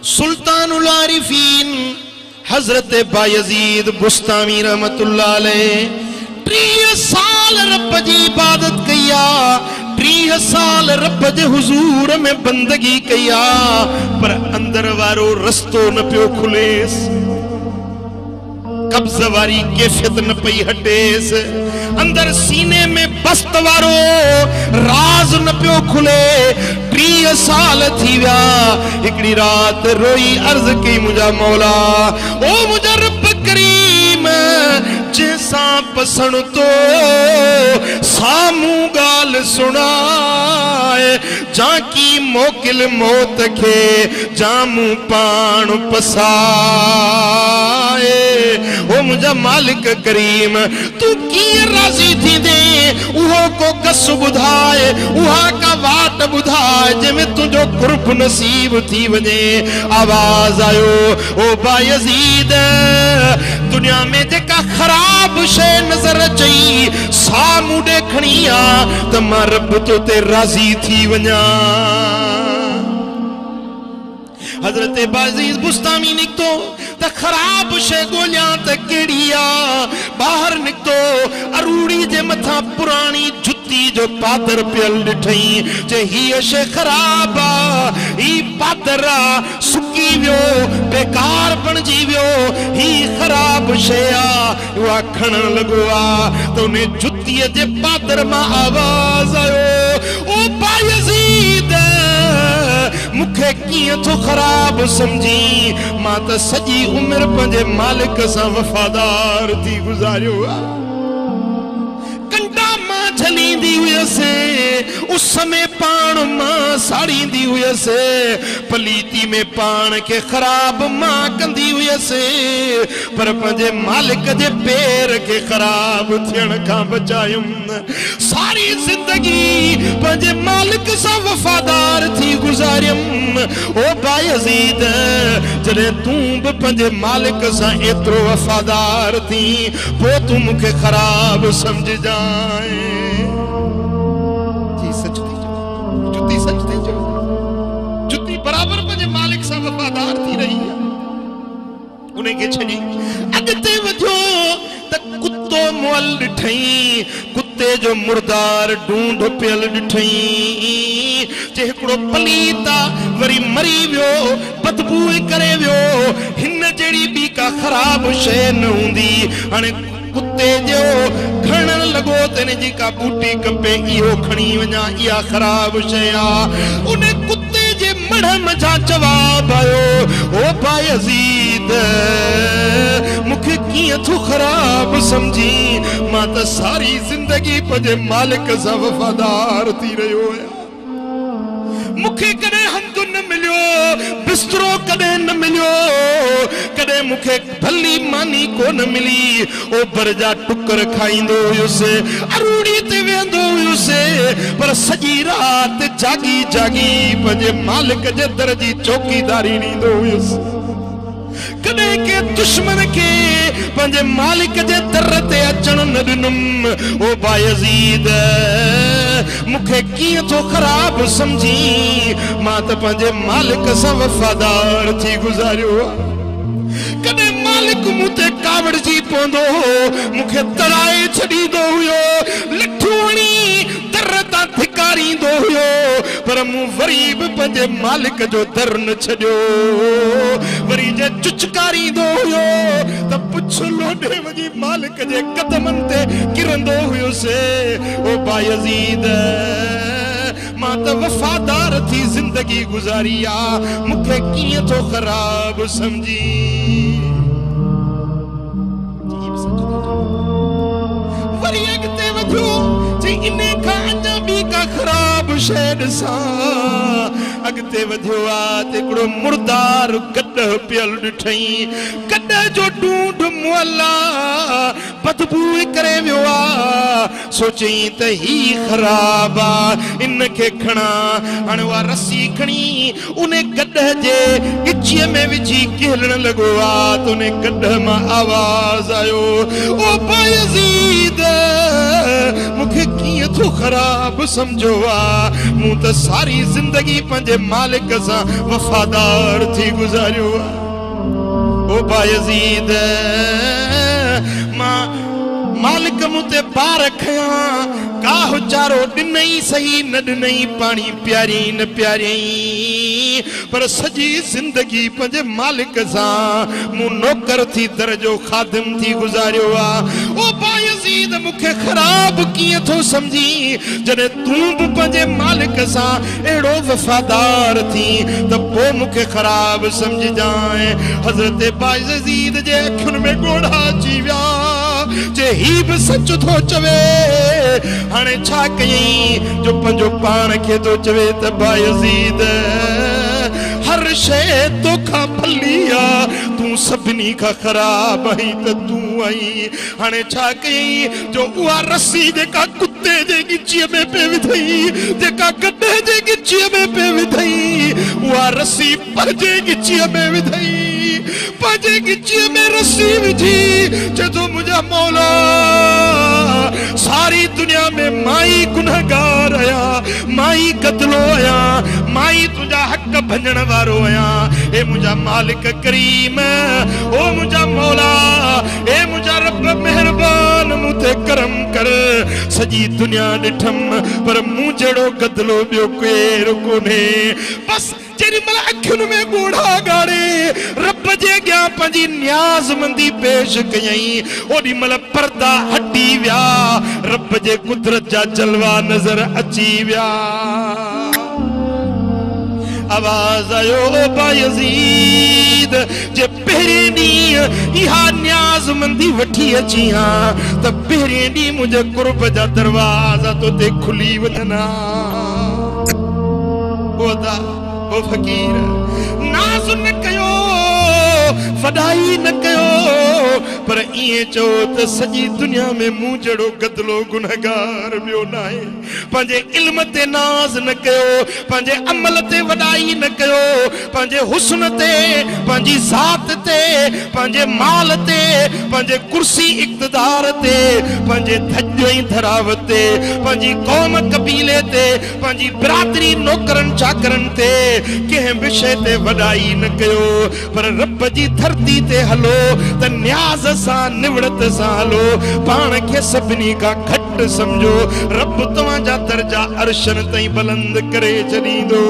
सुल्तानुल आरिफीन हजरत बायजीद बुस्तामी रहमतुल्लाह अलैह 30 साल रब जी इबादत कया, 30 साल रब जे हुजूर में बंदगी कया, पर अंदर वारो रस्तो न पियो खुलेस, कब्ज़ वारी कैफियत न पई हटेस, अंदर सीने में बस्त वारो राज न पियो खुले। 30 साल थी विया, हिकड़ी रात रोई अर्ज कई मुझा मौला, ओ मुझा रब करीम जैसा पसंद तो सामू गाल सुनाए, जाकी मोकिल मौत के जामू पान पसाए। ओ मुझा मालिक करीम तू की राजी थी दे, उहो को कस बुधाए, उहा का वाट बुधाए, जैमें तुझो कुर्ब नसीब थी वने। आवाज आयो ओ बायजीद, दुनिया में जेका खराब शे नजर अचई सामू देखणी आ त मां रब तो ते राजी थी वना। हजरत बायजीद बुस्तामी निकतो त खराब शे गोलियां त केड़िया, बाहर निकतो अरूड़ी जे मथा पुरानी जुत्ती जो पादर पियल दिठई, जे ही शे खराब आ, ही पादरा सुकी वियो बेकार बणजी वियो, ही खराब शे आ, वा खणन लगो आ तो ने जुत्ती जे पादर मां आवाज आयो, ओ बायजीद मुखे किए तो खराब समझी, मां त सजी उम्र पंजे मालिक सा वफादार थी गुजारियो। कंडा मां झलींदी हुयसे, उस समय पान मां साड़ींदी हुयसे, पलीती में पान के खराब मां कंदी हुयसे, पर पंजे मालिक जे पैर के खराब थियण का बचायुम। सारी जिंदगी पंजे मालिक सा वफादार थी गुजारियम। ओ बायजीद जरे तू भी पंजे मालिक सा एतरो वफादार थी, पो तू मुखे खराब समझ जाए। जी सच थी, जुत्ती सच थी, जुत्ती बराबर पंजे मालिक सा वफादार थी रही है, उन्हें के छड़ी अगते वधियो त कुत्तो मुअल ॾिठई, कुत्ते जो मुर्दार ढूंढ पियल ॾिठई, जे हिकड़ो पलीता वरी मरी वियो बदबू करे वियो, हिन जड़ी बी का खराब शय न हुंदी। हाणे कुत्ते जो खणन लगो तने जी का बूटी कंपे इहो खणी वञा, इहा खराब शय आ। उन कुत्ते जे मढ़ मजा जवाब आयो, ओ बायजीद मुखे किए थो खराब समझी, मां त सारी जिंदगी पंजे मालिक सा वफादार थी रहियो आहियां। मुखे कदे हमद न मिलियो, बिस्तरो कदे न मिलियो, कदे मुखे भली मानी को न मिली। ओ बरजा टुकर खाइंदो हुयुसे, अरूड़ी ते वेंदो हुयुसे, पर सजी रात जागी जागी पंजे मालिक जे दर जी चौकीदारी नींदो हुयुसे। कदे के दुश्मन के पंजे मालिक जे दर ते अचण न ॾिनुम। ओ बायजीद मुखे किए तो खराब समझी, मां त पंजे मालिक सा वफादार थी गुजारियो। कदे मालिक मुते कावड़ जी पोंदो, मुखे तड़ाए छड़ींदो हुयो, लठूणी दर ता धिकारींदो हुयो, पर मूं वरी बि पंजे मालिक जो दर न छॾियो। वरी जे चुचकारींदो हुयो त पुछ लोॾे वञी मालिक जे कदमनि ते किरंदो हुयुसि। ओ बायजीद मां त वफादार थी जिंदगी गुजारी आ, मुखे कीअं थो ख़राब समझी। वरी अॻिते वधियो चई इन खां अञा ॿी का ख़राब शइ ॾिसां। अॻिते वधियो आ त हिकिड़ो मुर्दार गॾ पियल ॾिठई, गॾ जो ढूंढ मुअला बदबू करे वियो आ। सोचई त ही ख़राब आ, इन खे खणा। हाणे उहा रस्सी खणी उन गॾ जे गिचीअ में विझी खेलण लॻो आ त उन गॾ मां आवाज़ आयो, ओ बायजीद मूंखे कीअं थो रुखो खराब समझो मूं तो सारी जिंदगी पंजे मालिक सा वफादार थी गुजारियो ओ बायजीद मालिक मुते पार रखया काह चारो दिनई सही न दिनई पानी प्यारी न प्यारी पर सजी जिंदगी पंजे मालिक सा मु नौकर थी दर्जो खादिम थी गुजारियो ओ बायजीद मुखे खराब किए थो समझी जने तू भी पंजे मालिक सा एड़ो वफादार थी त पो मुखे खराब समझ जाए हजरत बायजीद जे अखियुनि में गोढ़ा अची विया जे ही भी सच थो चवे हाणे छा कयई जो पंजो पान के तो चवे त बायजीद हर शे तो खा भलिया तू सभनी का खराब आई त तू आई हाणे छा कयई जो उहा रस्सी जेका कुत्ते जे गिचीअ में पे विधई जेका गड्ढे जे गिचीअ में पे विधई उहा रस्सी पंहिंजे गिचीअ में विधई पंहिंजे गिचीअ में रस्सी विझी चतो मुंहिंजा मौला सारी दुनिया में माई गुनहगार आया माई कतलो आया माई तुझा हक भंजण वारो आया ए मुझा मालिक करीम ओ मुझा मौला ए मुझा रब मेहरबान मुते करम कर सजी दुनिया डिठम पर मुंह जड़ो गदलो बियो केर कोने बस जेरी मल अखियुनि में बूढ़ा गाड़े रब जे गया पंजी न्याज़मंदी पेश कयई ओडी मल पर्दा हटी विया रब जे कुदरत जा जलवा नजर अची विया आवाज आयो बायजीद जे पहिरें ॾींहुं इहा न्याज़मंदी वठी अची हां त पहिरें ॾींहुं मुंहिंजे कुर्ब जा दरवाज़ा तो ते खुली वञनि ओदा ओ फकीर नाज़ न कयो वॾाई न कयो पर इएं चओ त सॼी दुनिया में मूं जहिड़ो गदलो गुनहगार ॿियो न आहे पंहिंजे इल्म ते नाज़ न कयो पंहिंजे अमल ते वॾाई न कयो पंहिंजे हुस्न ते पंहिंजी ज़ात ते पंहिंजे माल ते पंहिंजे कुर्सी इक़्तिदार ते पंहिंजे धज ऐं धरावत ते पंहिंजी क़ौम कबीले ते पंहिंजी बिरादरी नौकरनि चाकरनि ते कंहिं विषय ते वॾाई न कयो पर रब जी धरती ते हलो त न्याज़ सां निवड़त सां हलो पाण खे सभिनी खां घटि समझो रब तव्हांजा दर्जा अर्शन ताईं बुलंद करे छॾींदो